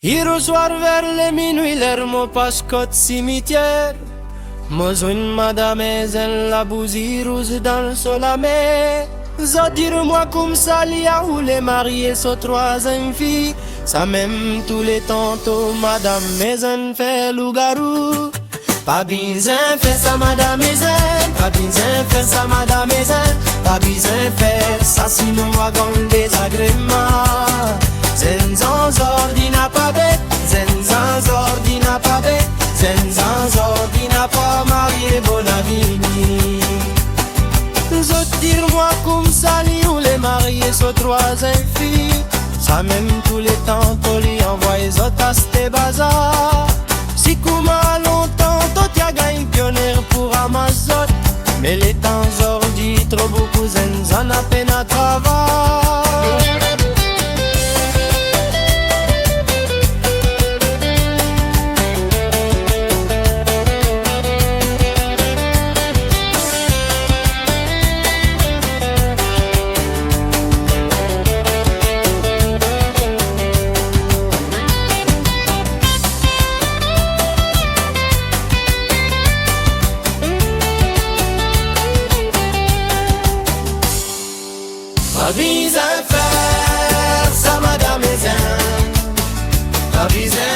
Hier au soir vers les minuit, l'air mon passe-côte cimetière. Moi une madame elle la bousille rose dans le soleil. Ça dire-moi comme ça, lia où les mariés sont trois filles. Ça même tous les tantôt, madame maison fait loup-garou. Pas besoin faire ça, madame maison. Pas besoin faire ça, madame maison. Pas besoin faire ça, sinon on va gagner des agréments. Zenzan zordina pas bête, zenzan zordina pas bête, zenzan zordina pas marié Bonavini. Zot dire-moi comme ça, où les mariés sont trois filles. Ça même tous les temps, on lui envoie les autres à ce bazar. Si comme à longtemps, toi t'as gagné pionnier pour Amazon. Mais les temps ordi, trop beaucoup zenzan à peine à travail. Pas besoin faire ça, madame maison. Pas besoin